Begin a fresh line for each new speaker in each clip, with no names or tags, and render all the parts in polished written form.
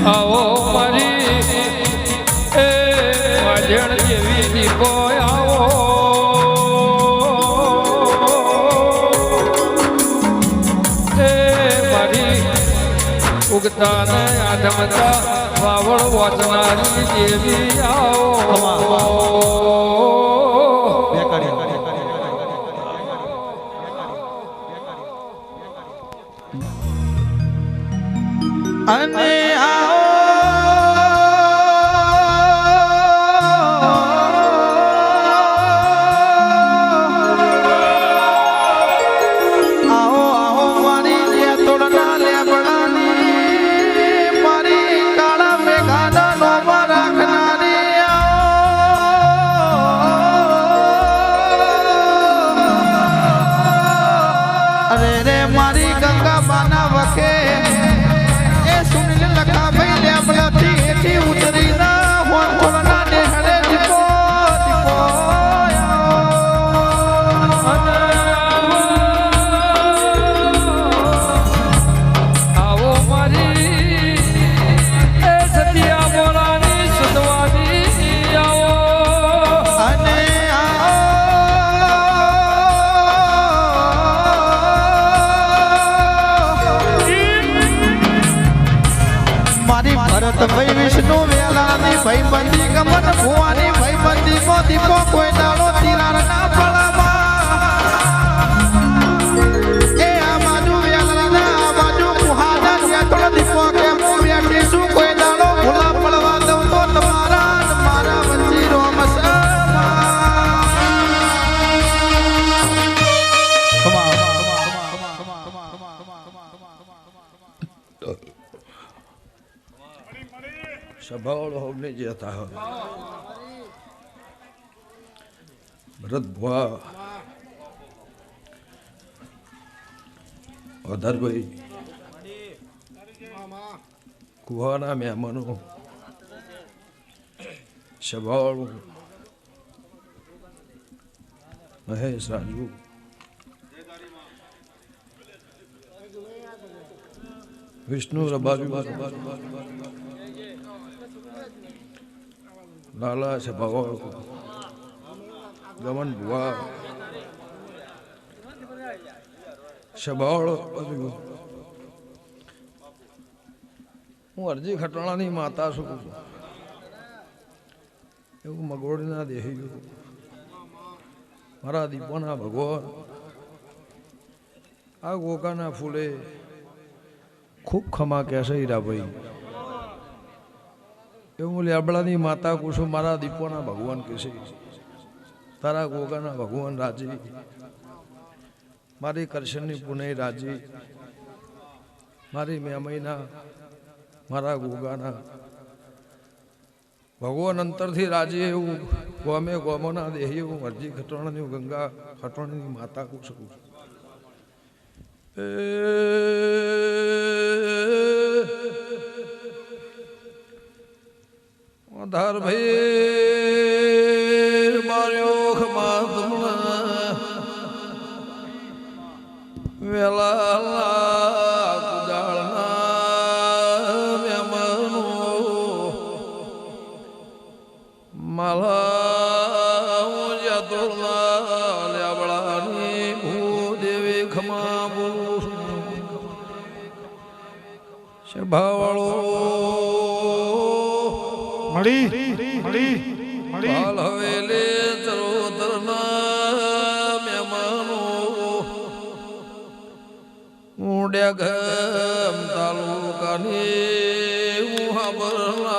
આવો મારી એ વાજણ જેવી દીપો આવો એ મારી ઉગતા ને આધમતા વાવળ વાચનારી દેવી આવો
અને મારી ગંગા બાના વખે એ સુનિલ લખા ભાઈ લેબલાથી એથી ઉતરી ના હોન કોના ને હડે દીપો દીપો
આવો મારી એ સતિયા બોલાની સુધવાની આવો
અને ભરત ભાઈ વિષ્ણુ વેલાની ભાઈ બંદી ગમન ભુવાની ભાઈ બંદી કો દીપો કોઈ દાડો તિરાર ના પડાવા એ આ બાજુ વેલાના આ બાજુ કુહાડા યાતળ દીપો કે હું બેઠી છું કોઈ દાડો ભૂલા પડવા દઉં તો મારા વચ્ચે રોમસા
सभाओ हमने जाता है भरत भुआ अधर भाई कुहाना मेहमानों सभाओ महेश राजू विष्णु रबाजू लाला सभाओ गमन बुआ सभाओ हूँ अरजी खटाणा माता छू एवं मगोड़ना देही मारा दीपोना भगवान आ गोकाना फूले खूब खमा कैसे हीरा भाई એવું લેબડાની માતા કુશું મારા દીપોના ભગવાન કહેશે તારા ગોગાના ભગવાન રાજી મારી કરશનની પુનઃ રાજી મારી મેમઈના મારા ગોગાના ભગવાન અંતરથી રાજી એવું ગોમે ગોમોના દેહી એવું અરજી ખટોણની ગંગા ખટોણની માતા કુશું धार भाई मार्यो खमा तुमना वेला कुदालना मेमनो माला जातुलना लेबड़ानी भूदेवी खमा बोलू सभावाळो
મળી મળી મળી
હાલ હવેલે ચરોતરના મહેમાનો ઉડ્યા ગમ તાલુકાની ઉહાબરના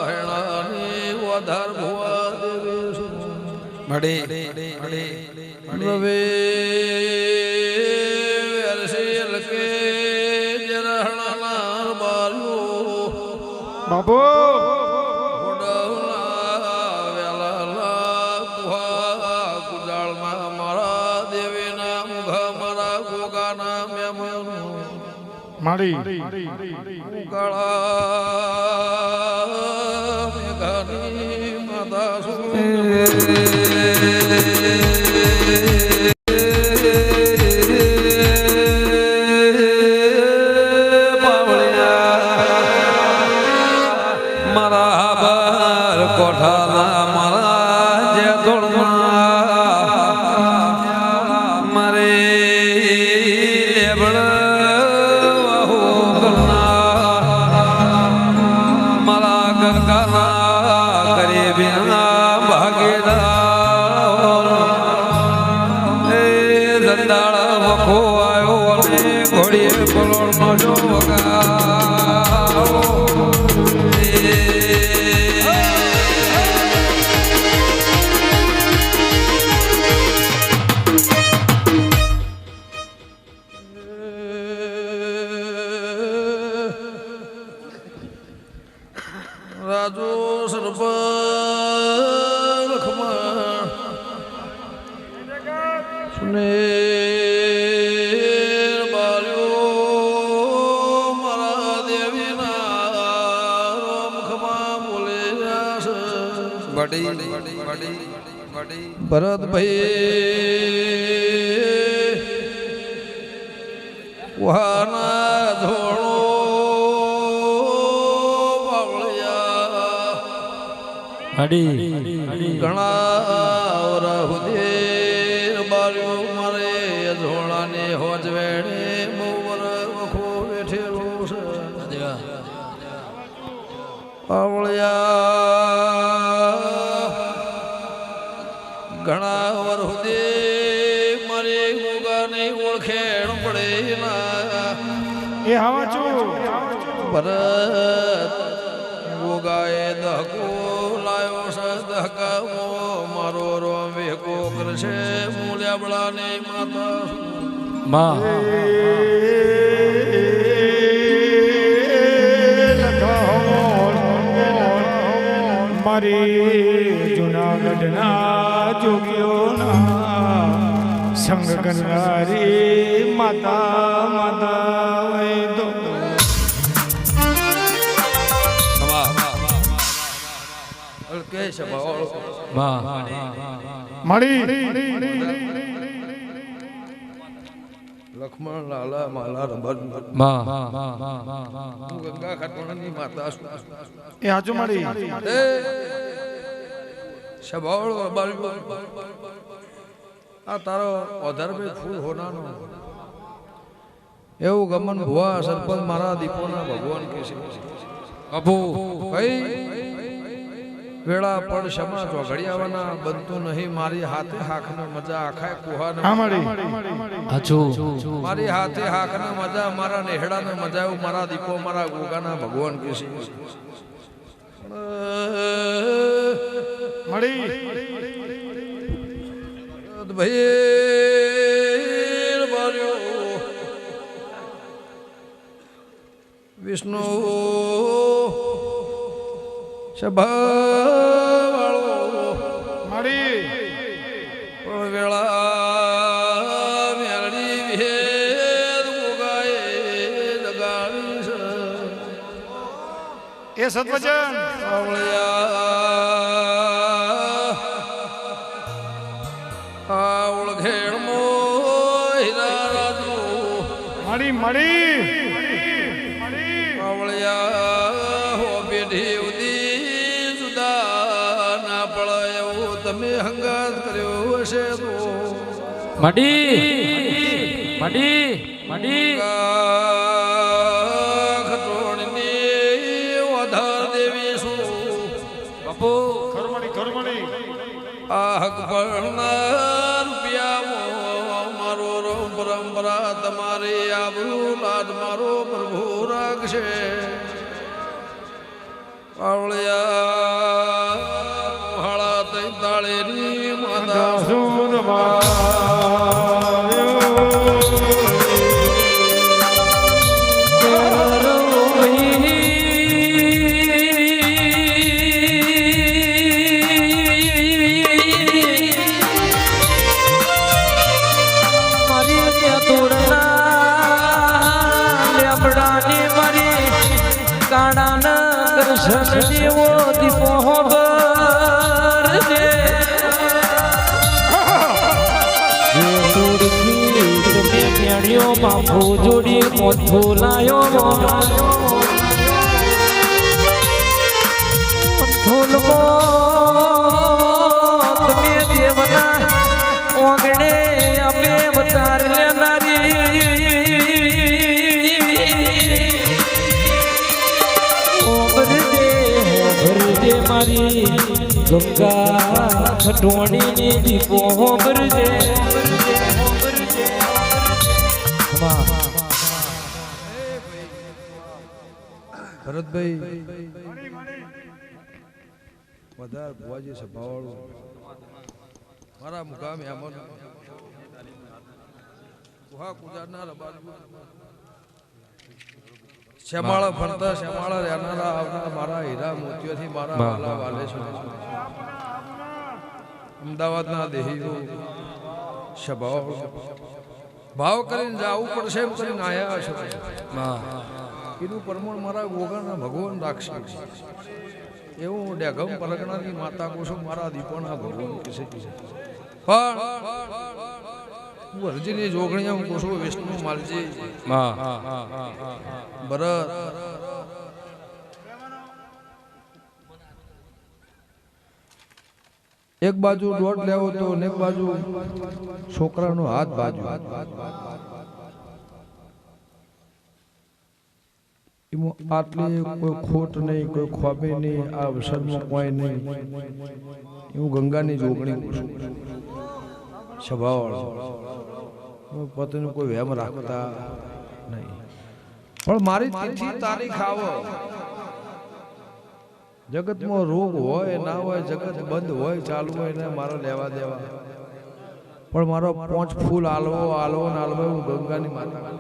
હેણાની વધાર ભુવા દેવે
મળી
રવે વેરસેલ કે જરહણા બાલ્યો
બાબુ મારી
મેઘાની માતા
નખો આવ્યો અને ઘોડીએ પલોણનો જો વગાવો
રાજુ સરપંચ લખમણ સુનેર બાલ્યો મારા દેવીના મુખમાં બોલે ભરતભાઈ વહાના ધોળો ઘણા વરહુદે બાર્યો મારે ધોળાને હોજ વેડે બહુ વખો બેઠેલો છે પાવળિયા ઘણા વરહુદે મારે ગોગાને ઓળખેણ પડે ના
એ હવા છું
ભરત ગોગાએ દહકો લાયો છે દહકામો મારો રોમ વેકો કરશે મૂલ્યાબળાને માતા
મારી જુનાગઢના જોગીઓના સંગ ગંગારી માતા માતા દો
લક્ષ્મણ લાલા માલા રબર ગંગા ખાટોણાની માતા
એ હાજુ મળી
સભાળ આ તારો ઓધર બે ફૂલ હોનાનો એવું ગમન ભુવા સરપંચ મારા દીપોના ભગવાન કે છે અભુ ભાઈ વેળા પણ ક્ષમા ચોઘડિયાવાના બનતું નહીં મારી હાથે હાકને મજા આખાય કુહાને મારી હાથે હાકને મજા મારા નેહડાને મજા એવું મારા દીપો મારા ગોગાના ભગવાન કે છે
મળી
ભાઈ બાર્યો વિષ્ણુ સભાવાળો
મળી
પણ વેળા મેરડી વિહેદ ગોગાએ જગાવી છે
એ સત્વચન
આ ઓળઘેણમો હીરા રાજુ
મળી મળી
તમે હંગાત કર્યો હશે તો ખટોણની વધાર દેવી શું બાપુ આ હક ભણના રૂપિયા મારો રોમ પરંપરા તમારી આબરૂ લાજ મારો પ્રભુ રાખશે તાળેની માતા
જેવો દીપો બાપુ જોડી મોઢો લાયો તમે દેવના ઓગણે અમે વધાર લેનારી મારી ગંગા ખટોણી દીપો ભરજે
ભરતભાઈ વધારે ભુવાજી સભાવાળું મારા મુકામે અમર ગુહા કુજારના રબાજુ શ્યામાળા ફરતા શ્યામાળા રહેનારા આવનારા મારા હીરા મોતીઓથી મારા વાલા વાલે છે અમદાવાદના દેહીઓ સભાવાળું ભાવ કરીને જાવું પડશે એમ કરીને આયા છો એનું પ્રમાણ મારા ગોગાના ભગવાન રાખશે એવું ડેગમ પરગણાની માતા કોશો મારા દીપોના ભગવાન કહેશે પણ હું અરજીની જોગણીયા હું કોશો વિષ્ણુ માલજી ભરત એક બાજુ દોઢ લેવો તો ને એક બાજુ છોકરાનો હાથ બાજુ આટલી કોઈ ખોટ નહીં કોઈ ખોબી નહીં આ અવસરમાં કોઈ નહીં એવું ગંગાની જોગણી સ્વભાવવાળો પોતાનું કોઈ વહેમ રાખતા નહીં પણ મારી તિથિ તારીખ આવો જગતમાં રોગ હોય ના હોય જગત બંધ હોય ચાલુ હોય ને મારો લેવા દેવા પણ મારો 5 ફૂલ આલવો આલવો ને આલવો હું ગંગાની માતા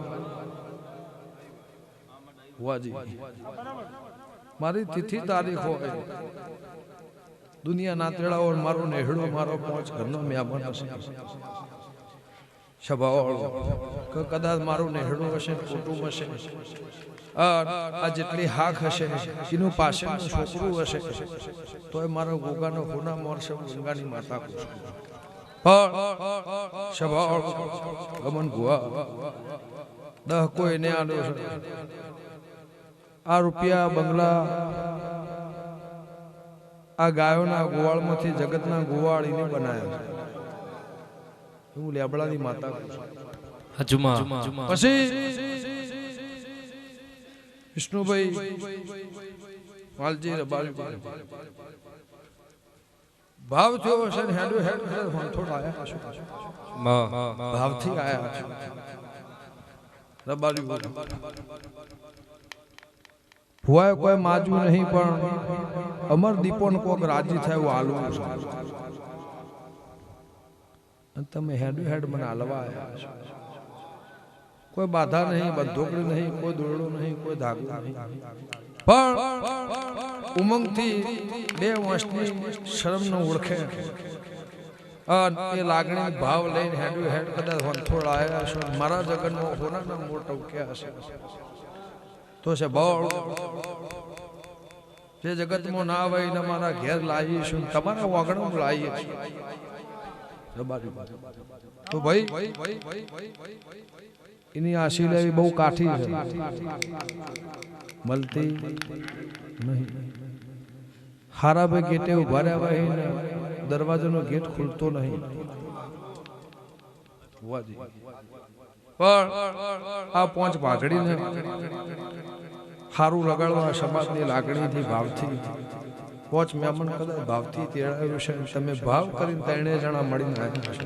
વાજી મારી તિથિ તારીખ હોય દુનિયા નાતેડાઓ મારો નેહડો મારો 5 ઘરનો મહેમાન હશે સ્વભાવવાળો કદાચ મારું નેહડું હશે કુટુંબ હશે આ જેટલી હાક હશે એનું પાછળનું છોકરું હશે તો એ મારો ગોગાનો ખૂના મોરશે ગંગાની માતા કુશ સ્વભાવ ગમન ગુવા દહ કોઈ ને આલો આ રૂપિયા બંગલા આ ગાયોના ગોવાળમાંથી જગતના ગોવાળ એને બનાવ્યા હું લેબડાની માતા પછી વિષ્ણુભાઈ વાલજી રબારી ભાવ થયો હશે ને હેડો હેડ થોડા આયા હશે ભાવથી આયા છે રબારી ભુવાએ કોઈ માજુ નહીં પણ અમર દીપોન કોક રાજી થાય આલુ તમે હેડ હેડ મને હાલવા આવ્યા છો કોઈ બાધા નહીં બંધોકડી નહીં કોઈ દોરડો નહીં કોઈ ધાગો નહીં પણ ઉમંગથી બે વર્ષની શરમનો ઓળખે એ લાગણી ભાવ લઈને હેડ હેડ કદાચ વંથોડ આવ્યા છો મારા જગતનો હોનાના મોટો ક્યાં હશે તો છે બળ જે જગતમાં ના આવે એને મારા ઘેર લાવીશું તમારા વાગણો લાવીએ તો ભાઈ એની આશી લેવી બહુ કાઠી છે મળતી નહીં હારા ભાઈ ગેટે ઉભા રહ્યા હોય દરવાજાનો ગેટ ખુલતો નહીં પણ આ 5 પાઘડીને હારું લગાડવા સમાજની લાગણીથી ભાવથી 5 મહેમાન કદાચ ભાવથી તેડાવ્યું છે તમે ભાવ કરીને 3 જણા મળીને આવ્યા છો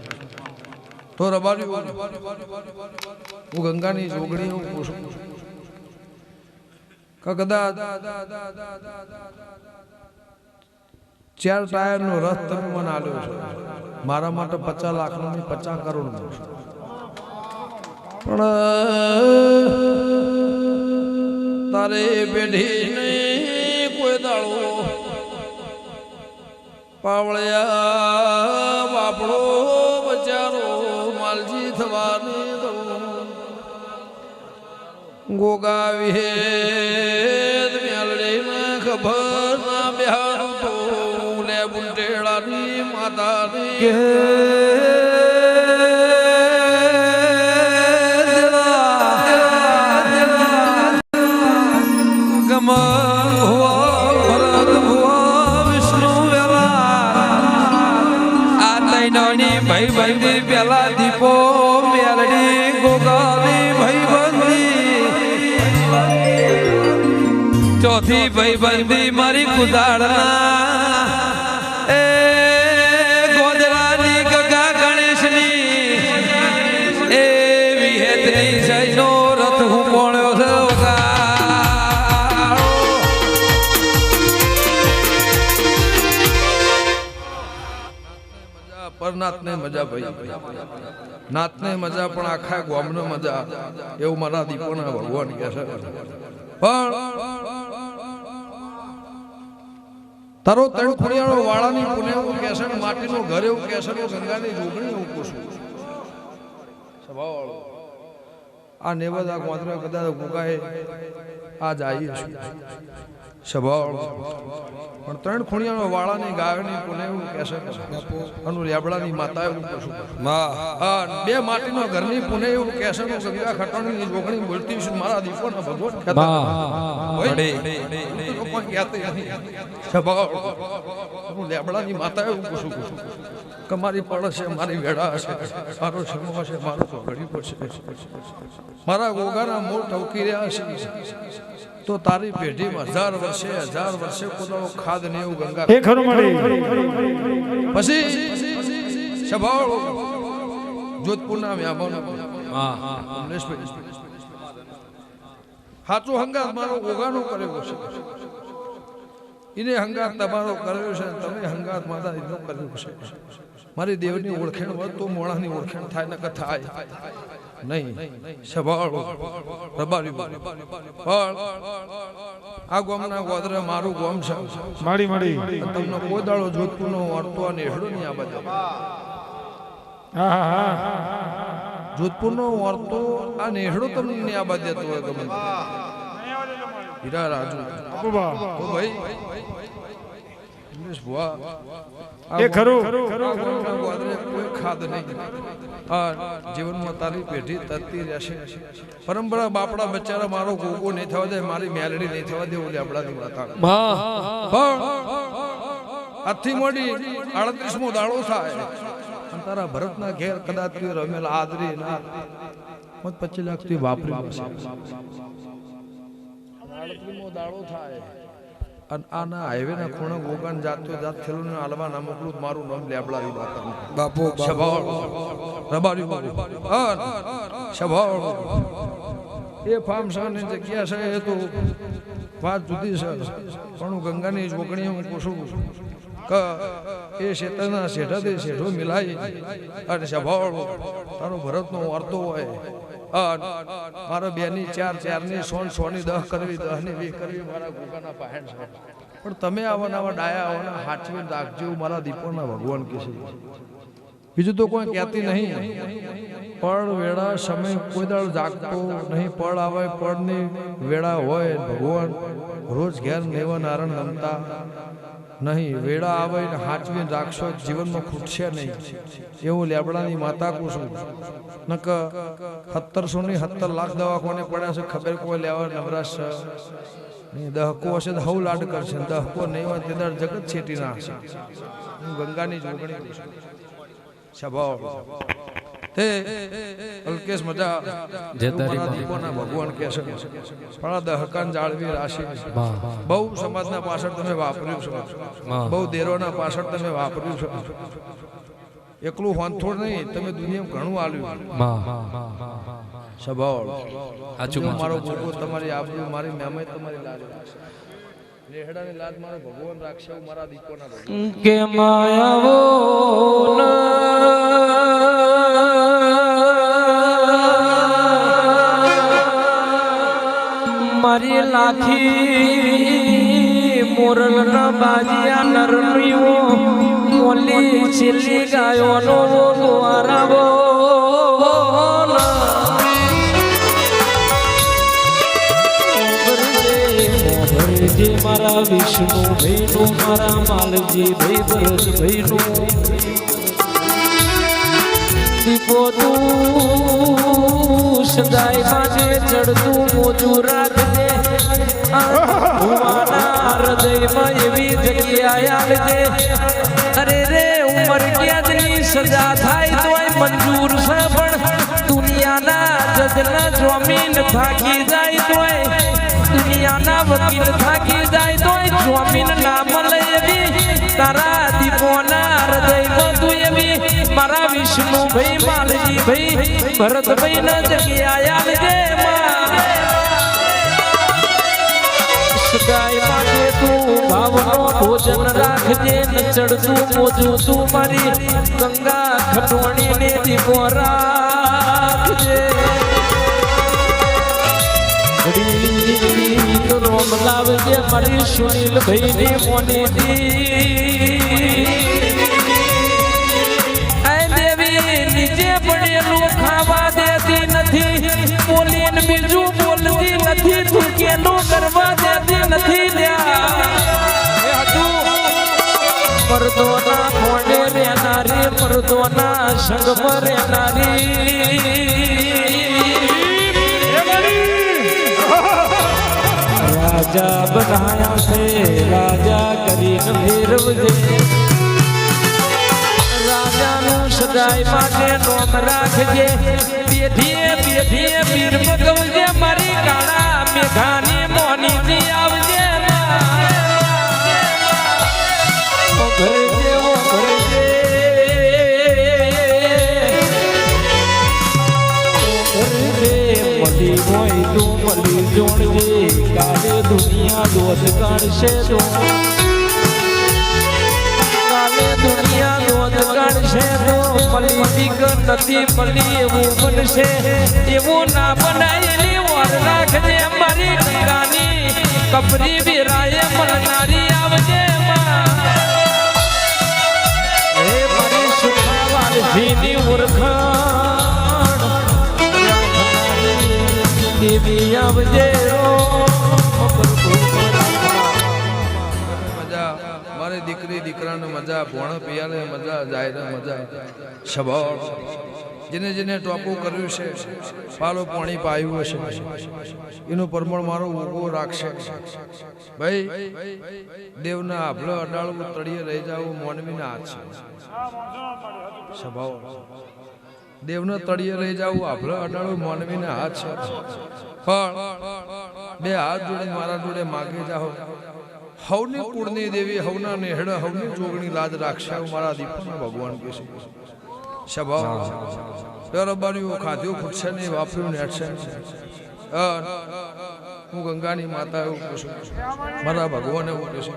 તો રબારી હું ગંગાની જોગણી હું પૂછું કદાચ 4 ટાયરનો રથ તમે મને આલ્યો છે મારા માટે 50 લાખનો નહીં 50 કરોડનો પણ તારે બેઢીને કોઈ દાળો પાવળિયા બાપડો બચારો માલજી થવાની ગોગા વિહેદ મેલડીને ખબર ના બેહાર તો લે બુંટેડાની માતાની
ભાઈબંધી પેલા દીપો મેલડી ગોગાની ભાઈબંધી ચોથી ભાઈબંધી મારી કુદાળના એ ગોદરાની ગગા ગણેશની એ વિહેતની જયનો રથ હું પોણ્યો છે
નાતને મજા ભાઈ, નાતને મજા પણ આખા ગામને મજા, એવું મારા દીપોના ભગવાન કહે છે. પણ તારો ત્રણ ખોડિયાળો વાળાની પુને એવું કહે છે, માટીનું ઘર એવું કહે છે, ગંગાની જોગણી એવું પૂછું સ્વભાવ. આ નેવદ આ ગોંદરા કદાચ ગુગાએ આ જાય સ્વભાવ. પણ ત્રણ ખોડિયાળો વાળાની ગાયની પુને એવું કહે છે, અને લેબડાની માતા એવું પૂછું. બે માટીનો ઘરની પુને એવું કહે છે, ગંગા ખટાણીની જોગણી બોલતી છે મારા દીપોના ભગવાન કહેતા. લેબડાની માતા એવું પૂછું કે મારી પડ છે, મારી વેડા હશે, મારો સમૂહ હશે, મારું ચોઘડી પડશે, મારા ગોગાના મોર ટવકી રહ્યા છે, તો તારી પેઢીમાં 1000 વર્ષે કોદાળો ખાદ ને એવું ગંગા. પછી સ્વભાવ જોધપુરના વ્યામોનો સાચો હંગાત મારો ગોગાનો કર્યો છે, એને હંગાત તમારો કર્યો છે, તમે હંગાત માતા એનો કર્યો છે. મારી દેવની ઓળખેણ હોય તો મોણાની ઓળખેણ થાય, નકર થાય નહીં. સ્વભાવ રબારી પણ આ ગામના ગોદરા મારું ગામ છે.
માડી માડી
તમને કોઈ દાડો જોધપુરનો વર્તો અને હેડો નહીં આ બાજુ. જોધપુરનો વર્તો આ નેહડો તમને આ બાજુ દેતો હોય ગમે હીરા રાજુ તો ભાઈ
એ ખરું
કોઈ ખાદ નહીં. જીવનમાં તારી પેઢી તરતી રહેશે. પરંપરા બાપડા બચારા મારો ગોગો નહીં થવા દે, મારી મેલડી નહીં થવા દે. ઓલી આપડાની માતા આજથી મોડી 38મો દાડો થાય અને તારા ભરતના ઘેર કદાચ રમેલા આદરી ના 25 લાખ થી વાપરી 38મો દાડો થાય અને આના હાઈવે ના ખૂણા ગોગાન જાતો જાત થેલું હાલવા ના મોકલું મારું નામ લેબડાવી બાપુ સ્વભાવ રબારી સ્વભાવ. એ ફાર્મ સાની જગ્યા છે, એ તો વાત જુદી છે, પણ હું ગંગાની જોગણી હું પૂછું કે એ શેતરના શેઠાથી શેઠો મિલાય અને સ્વભાવ તારો ભરતનો વાર્તો હોય. મારા 2 ની 4 4 ની 100 ની 10 કરવી, 10 ની 20 કરવી મારા ગોગાના પહેણ છે. પણ તમે આવા ડાયા આવવાના હાચવી રાખજો મારા દીપોના ભગવાન કે છે. બીજું તો કોઈ કહેતી નહીં. પળ વેળા સમય કોઈ દાળ જાગતો નહીં. પળ આવે પળની વેળા હોય, ભગવાન રોજ ઘેર લેવા નારણ નમતા નહીં. વેળા આવે ને હાચવીને રાખશો જીવનમાં ખૂટશે નહીં. એવું લેબડાની માતા કુશું. નક 1700 ની 17 લાખ દવાખાને પડ્યા છે, ખબર કોઈ લેવા નવરાશ છે નહીં. દહકો હશે તો હવ લાડ કરશે, દહકો નહીં હોય તે દર જગત છેટી નાખશે. હું ગંગાની જોગણી સ્વભાવ તે અલ્કેશ મજા દીપોના ભગવાન કે છે. પણ દહકાન જાળવી રાશિ બહુ સમાજના પાછળ તમે વાપર્યું છે, બહુ દેરોના પાછળ તમે વાપર્યું છે. એકલું હોંથોડ નહીં, તમે દુનિયામાં ઘણું આલ્યું સ્વભાવ. મારો ગોગો તમારી આબરૂ, મારી મેમે તમારી લાજ રાખશે. નેહડાની લાજ મારો ભગવાન રાખશે. મારા દીપોના ભગવાન
કે માયાવો મારી લાખી મોરલ ના બાજીયા નરણીઓ મોલી છેલ્લી ગાયોનો દ્વારાવો જે મારા વિષ્ણુ ભાઈનું, મારા માલજી ભાઈ ભરત ભાઈનું દીપો તું સદાય માટે ચડતું મોજું રાખજે. ભુવાના હૃદયમાં એવી જગ્યા આવજે. અરે રે ઉંમર ક્યાંની સજા થાય તોય મંજૂર છે, પણ દુનિયાના જજના જમીન થાકી જાય તોય, દુનિયાના વકીલ થાકી જાય તોય જમીન ના મળે એવી તારા દીપોના હૃદયમાં તું એવી મારા વિષ્ણુ ભાઈ માલજી ભાઈ ભરત ભાઈ ના જગ્યા આવજે. સદાય માટે તું ભાવનો ભોજન રાખજે ને ચડતું મોજું તું મારી ગંગા ખટવણીને દીવો રાખજે તો રોમ લાવજે મારી સુનિલ ભાઈની મોનીની નીચે પડેલું ખાવા દેતી નથી બોલીને બીજું બોલતી નથી તું કેનું કરવા દેતી નથી મર્દોના મોઢે રહેનારી મર્દોના સંગમાં રહેનારી રાજા બનાયા છે રાજા કરીને ફેરવજે રાજાનું સદાય માટે નોમ રાખજે પેઢીએ પેઢીએ પીર મગવજે મારી કાળા મેઘાની મોનીથી આવજે ભરજે ઓ ભરજે મળી હોય તું મળી જોડજે કાલે દુનિયા દોધ કાઢશે તો દુનિયા દોધ કાઢશે તો પલિતિક નથી પલી એવું બનશે એવું ના બનાયેલી વાર રાખજે મારી ગંગાની કપરી વિરાય મળનારી આવજે હે મારી સુખાવાળજીની ઓળખાણ દેવી આવજે
મારી દીકરી દીકરાને મજા ભોણ પિયાને મજા જાયને મજા શબળ જેને જેને ટોપું કર્યું છે પાલો પાણી પાયું હશે એનું પરમણ મારો ઉભો રાખશે ભાઈ દેવના આભલો અડાળવું તળિયે રહી જવું મોનવીના હાથ છે સ્વભાવ દેવના તળિયે રહી જવું આભલો અડાળવું મોનવીના હાથ છે પણ બે હાથ જોડે મારા જોડે માગે જાઓ હવની કુળની દેવી હવના નેહડ હવની જોગણી લાજ રાખશે મારા દીપના ભગવાન કે છે સ્વભાવ બરોબરીઓ ખાધ્યું ખૂટશે નહીં વાપર્યું નેટશે હું ગંગાની માતા એવું કહું છું મારા ભગવાન એવું કહે છે